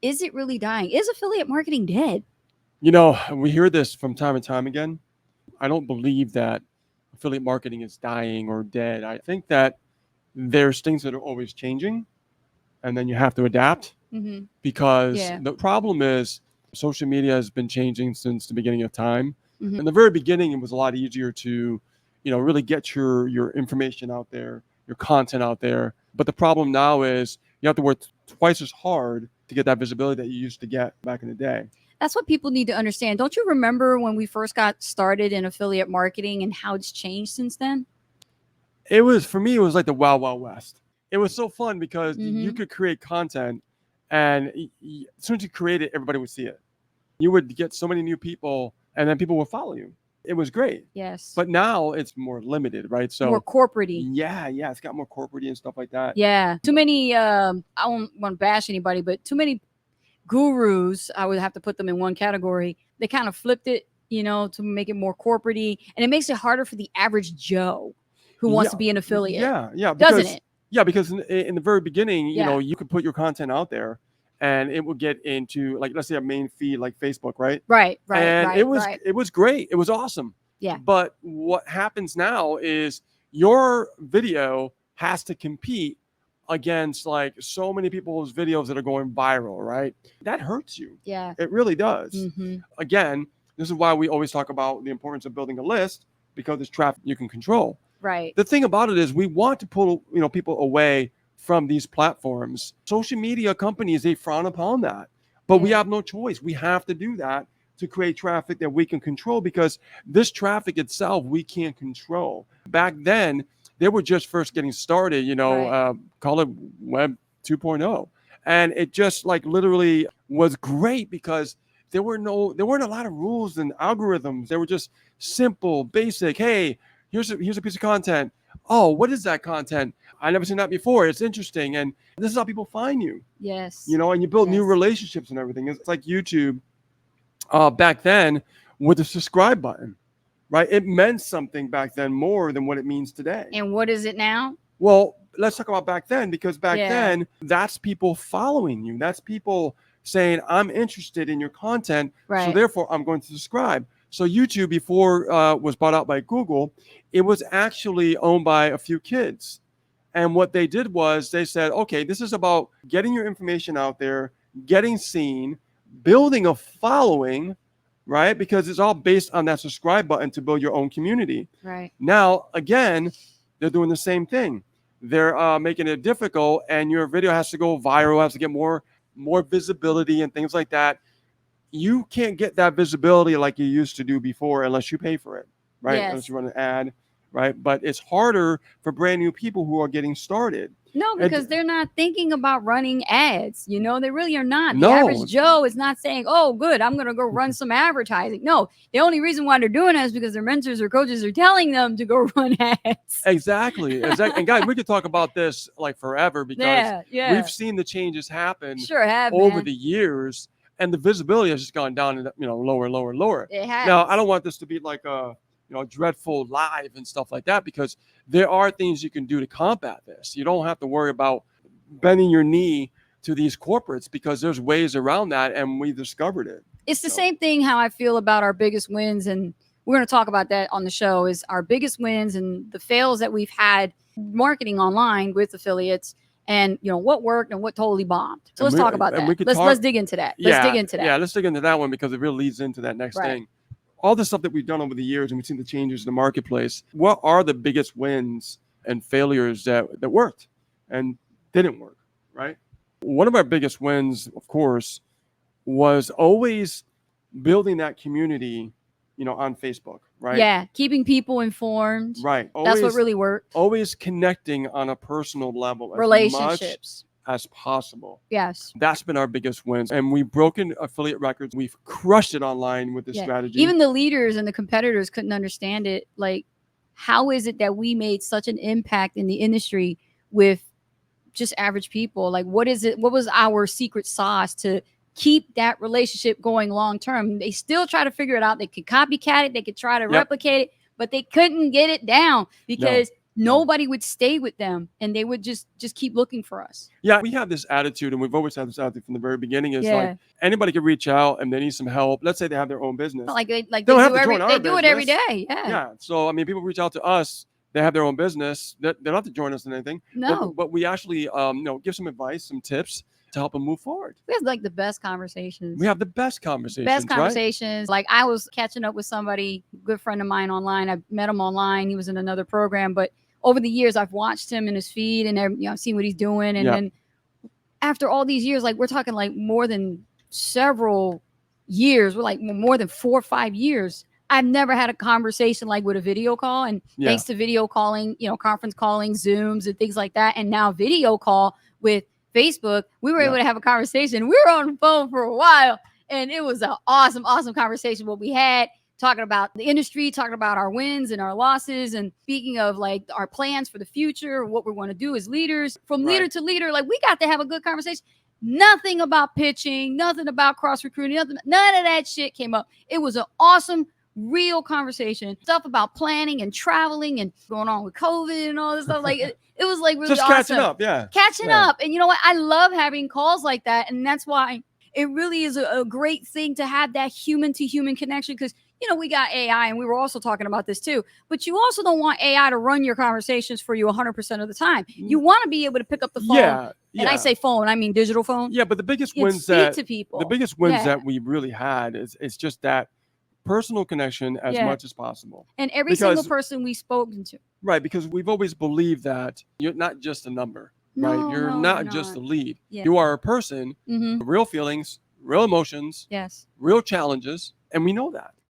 Is it really dying? Is affiliate marketing dead? We hear this from time and time again. I don't believe that affiliate marketing is dying or dead. I think that there's things that are always changing, and then you have to adapt, Mm-hmm. because Yeah. the problem is social media has been changing since the beginning of time. Mm-hmm. In the very beginning, it was a lot easier to, really get your information out there, your content out there. But the problem now is you have to work twice as hard to get that visibility that you used to get back in the day. That's what people need to understand. Don't you remember when we first got started in affiliate marketing and how it's changed since then? It was, for me, it was like the Wild Wild West. It was so fun because you Mm-hmm. could create content, and as soon as you create it, everybody would see it. You would get so many new people, and then people would follow you. It was great. Yes. But now it's more limited, right? More So corporate-y. yeah, it's got more corporate and stuff like that. Yeah. Too many, I don't want to bash anybody, but too many gurus, I would have to put them in one category. They kind of flipped it, to make it more corporate-y. And it makes it harder for the average Joe who wants to be an affiliate. Yeah, doesn't it? Yeah, because in the very beginning, Yeah. you could put your content out there, and it would get into, like, let's say, a main feed like Facebook, right? Right. And Right. it was great. It was awesome. Yeah. But what happens now is your video has to compete against like so many people's videos that are going viral, right? That hurts you. Yeah. It really does. Mm-hmm. Again, this is why we always talk about the importance of building a list, because it's traffic you can control. Right. The thing about it is we want to pull, people away from these platforms. Social media companies, they frown upon that. But we have no choice. We have to do that to create traffic that we can control, because this traffic itself we can't control. Back then, they were just first getting started, call it Web 2.0. And it just like literally was great because there weren't a lot of rules and algorithms. They were just simple, basic. Hey, here's a piece of content. Oh, what is that content? I never seen that before. It's interesting. And this is how people find you. Yes. And you build new relationships and everything. It's like YouTube back then with the subscribe button, right? It meant something back then more than what it means today. And what is it now? Well, let's talk about back then, because back then, that's people following you. That's people saying, I'm interested in your content, right. So therefore I'm going to subscribe. So YouTube, before was bought out by Google, it was actually owned by a few kids. And what they did was they said, okay, this is about getting your information out there, getting seen, building a following, right? Because it's all based on that subscribe button to build your own community. Right. Now, again, they're doing the same thing. They're making it difficult, and your video has to go viral, has to get more visibility and things like that. You can't get that visibility like you used to do before unless you pay for it, right? Yes. Unless you run an ad, right? But it's harder for brand new people who are getting started. No, because they're not thinking about running ads. They really are not. No. The average Joe is not saying, oh, good, I'm going to go run some advertising. No, the only reason why they're doing it is because their mentors or coaches are telling them to go run ads. Exactly. And guys, we could talk about this like forever, because we've seen the changes happen over the years, and the visibility has just gone down, lower and lower and lower. It has. Now, I don't want this to be like a dreadful live and stuff like that, because there are things you can do to combat this. You don't have to worry about bending your knee to these corporates, because there's ways around that, and we discovered it. It's the same thing how I feel about our biggest wins, and we're going to talk about that on the show, is our biggest wins and the fails that we've had marketing online with affiliates, and what worked and what totally bombed. So let's talk about that. Let's dig into that. Let's dig into that. Yeah, let's dig into that one, because it really leads into that next thing. All the stuff that we've done over the years, and we've seen the changes in the marketplace. What are the biggest wins and failures that worked and didn't work, right? One of our biggest wins, of course, was always building that community, on Facebook, right? Yeah, keeping people informed. Right. That's what really worked. Always connecting on a personal level. Relationships. As possible. Yes. That's been our biggest wins. And we've broken affiliate records. We've crushed it online with this strategy. Even the leaders and the competitors couldn't understand it. Like, how is it that we made such an impact in the industry with just average people? Like, what is it? What was our secret sauce to keep that relationship going long term? They still try to figure it out. They could copycat it. They could try to replicate it, but they couldn't get it down because nobody would stay with them, and they would just keep looking for us. Yeah, we have this attitude, and we've always had this attitude from the very beginning. Is like Yeah. anybody could reach out and they need some help. Let's say they have their own business. Like they don't have do to join our they do it every business. day. Yeah. Yeah. So I mean, people reach out to us. They have their own business. They don't have to join us in anything. No. But we actually, give some advice, some tips to help them move forward. We have like the best conversations. We have the best conversations. Best right? conversations. Like I was catching up with somebody, good friend of mine online. I met him online. He was in another program, but over the years, I've watched him in his feed and I've seen what he's doing. And then after all these years, like we're talking like more than several years, we're like more than 4 or 5 years. I've never had a conversation like with a video call. And thanks to video calling, conference calling, Zooms and things like that. And now video call with Facebook, we were able to have a conversation. We were on the phone for a while, and it was an awesome, awesome conversation. What we had, talking about the industry, talking about our wins and our losses, and speaking of like our plans for the future, what we want to do as leaders, from leader to leader. Like we got to have a good conversation. Nothing about pitching, nothing about cross recruiting, none of that shit came up. It was an awesome, real conversation. Stuff about planning and traveling and going on with COVID and all this stuff. Like it was like really just awesome. Catching up. And you know what? I love having calls like that. And that's why it really is a great thing to have that human to human connection. Because, we got AI, and we were also talking about this too, but you also don't want AI to run your conversations for you 100% of the time. You want to be able to pick up the phone. And I say phone, I mean digital phone. Yeah, but the biggest wins to people. The biggest wins that we really had is just that personal connection as much as possible. And every single person we've spoken to. Right, because we've always believed that you're not just a number, right? You're not just a lead. Yeah. You are a person, real feelings, real emotions, real challenges, and we know that.